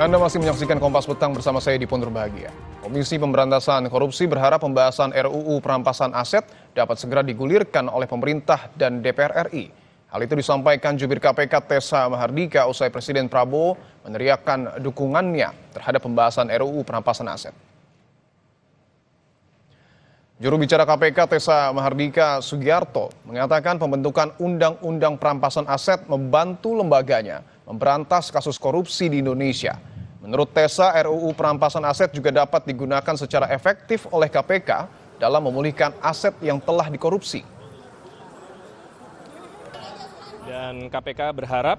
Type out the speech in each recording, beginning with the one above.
Anda masih menyaksikan Kompas Petang bersama saya di Pondok Bahagia. Komisi Pemberantasan Korupsi berharap pembahasan RUU Perampasan Aset dapat segera digulirkan oleh pemerintah dan DPR RI. Hal itu disampaikan Jubir KPK Tessa Mahardika usai Presiden Prabowo meneriakkan dukungannya terhadap pembahasan RUU Perampasan Aset. Juru bicara KPK Tessa Mahardika Sugiarto mengatakan pembentukan Undang-Undang Perampasan Aset membantu lembaganya memberantas kasus korupsi di Indonesia. Menurut Tessa, RUU Perampasan Aset juga dapat digunakan secara efektif oleh KPK dalam memulihkan aset yang telah dikorupsi. Dan KPK berharap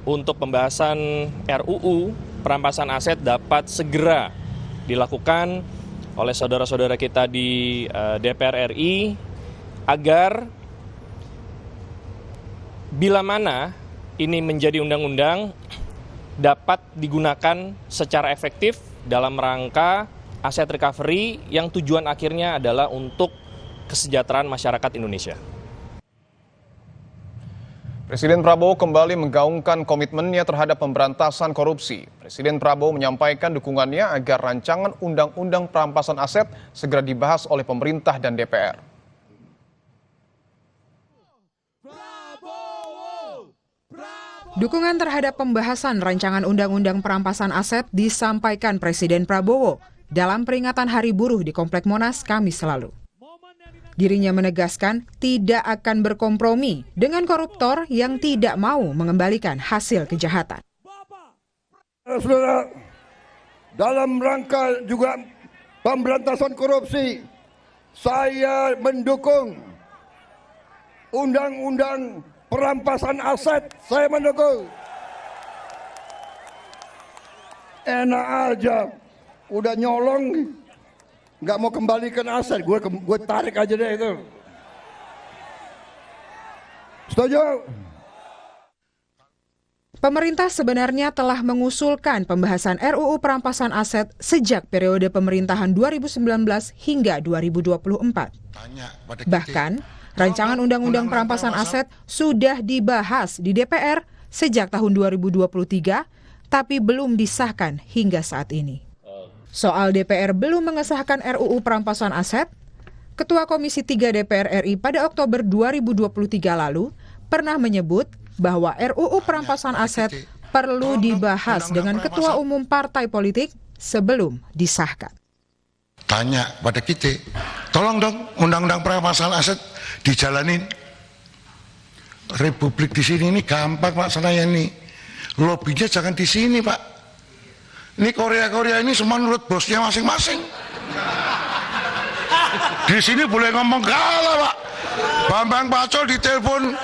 untuk pembahasan RUU Perampasan Aset dapat segera dilakukan oleh saudara-saudara kita di DPR RI agar bila mana ini menjadi undang-undang dapat digunakan secara efektif dalam rangka aset recovery yang tujuan akhirnya adalah untuk kesejahteraan masyarakat Indonesia. Presiden Prabowo kembali menggaungkan komitmennya terhadap pemberantasan korupsi. Presiden Prabowo menyampaikan dukungannya agar rancangan Undang-Undang Perampasan Aset segera dibahas oleh pemerintah dan DPR. Dukungan terhadap pembahasan rancangan Undang-Undang Perampasan Aset disampaikan Presiden Prabowo dalam peringatan Hari Buruh di Komplek Monas Kamis lalu. Dirinya menegaskan tidak akan berkompromi dengan koruptor yang tidak mau mengembalikan hasil kejahatan. Saudara, dalam rangka juga pemberantasan korupsi, saya mendukung Undang-Undang Perampasan Aset, saya mendukung. Enak aja, udah nyolong, nggak mau kembalikan aset, gue tarik aja deh itu. Setuju? Pemerintah sebenarnya telah mengusulkan pembahasan RUU Perampasan Aset sejak periode pemerintahan 2019 hingga 2024. Bahkan, rancangan Undang-Undang Perampasan Aset sudah dibahas di DPR sejak tahun 2023, tapi belum disahkan hingga saat ini. Soal DPR belum mengesahkan RUU Perampasan Aset, Ketua Komisi 3 DPR RI pada Oktober 2023 lalu pernah menyebut bahwa RUU Perampasan Aset perlu dibahas dengan Ketua Umum Partai Politik sebelum disahkan. Tanya pada kita, tolong dong Undang-Undang Perampasan Aset dijalanin. Republik di sini ini gampang Pak Senayan nih. Lobbynya jangan di sini Pak. Ini Korea ini semua menurut bosnya masing-masing. Di sini boleh ngomong kalah Pak. Bambang Pacul ditelepon,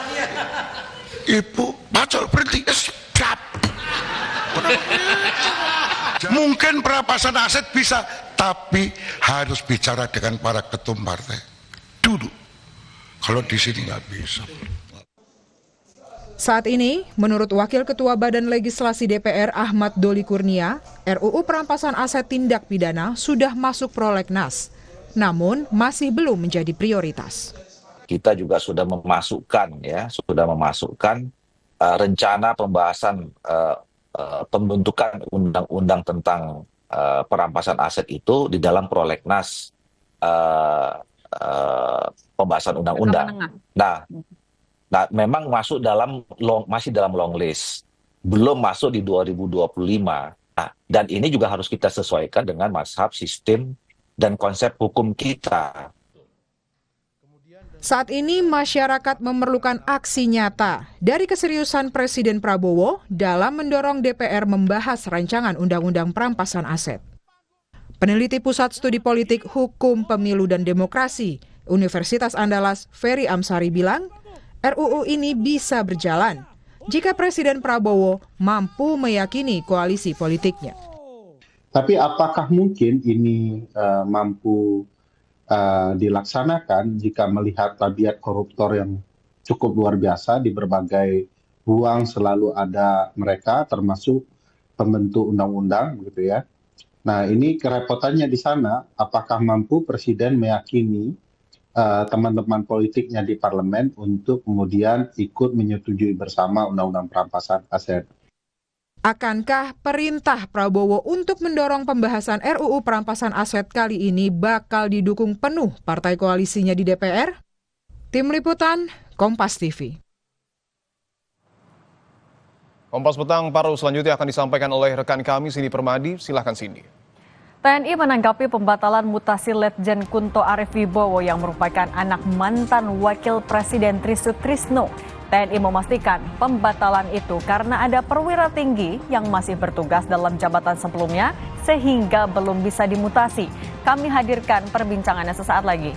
Ibu Pacul berhenti, siap. Mungkin perampasan aset bisa, tapi harus bicara dengan para ketum partai dulu. Kalau di sini nggak bisa. Saat ini, menurut Wakil Ketua Badan Legislasi DPR Ahmad Doli Kurnia, RUU Perampasan Aset Tindak Pidana sudah masuk prolegnas, namun masih belum menjadi prioritas. Kita juga sudah memasukkan rencana pembahasan pembentukan undang-undang tentang perampasan aset itu di dalam prolegnas pembahasan undang-undang. Nah, memang masuk masih dalam long list, belum masuk di 2025. Nah, dan ini juga harus kita sesuaikan dengan mazhab, sistem, dan konsep hukum kita. Saat ini masyarakat memerlukan aksi nyata dari keseriusan Presiden Prabowo dalam mendorong DPR membahas rancangan Undang-Undang Perampasan Aset. Peneliti Pusat Studi Politik Hukum Pemilu dan Demokrasi Universitas Andalas Ferry Amsari bilang, RUU ini bisa berjalan jika Presiden Prabowo mampu meyakini koalisi politiknya. Tapi apakah mungkin ini mampu dilaksanakan jika melihat tabiat koruptor yang cukup luar biasa di berbagai ruang selalu ada mereka, termasuk pembentuk undang-undang gitu ya. Nah, ini kerepotannya di sana, apakah mampu Presiden meyakini teman-teman politiknya di parlemen untuk kemudian ikut menyetujui bersama Undang-Undang Perampasan Aset. Akankah perintah Prabowo untuk mendorong pembahasan RUU perampasan aset kali ini bakal didukung penuh partai koalisinya di DPR? Tim Liputan, Kompas TV. Kompas Petang paru selanjutnya akan disampaikan oleh rekan kami Cindy Permadi. Silahkan Cindy. TNI menanggapi pembatalan mutasi Letjen Kunto Arif Wibowo yang merupakan anak mantan Wakil Presiden Tri Sutrisno. TNI memastikan pembatalan itu karena ada perwira tinggi yang masih bertugas dalam jabatan sebelumnya sehingga belum bisa dimutasi. Kami hadirkan perbincangannya sesaat lagi.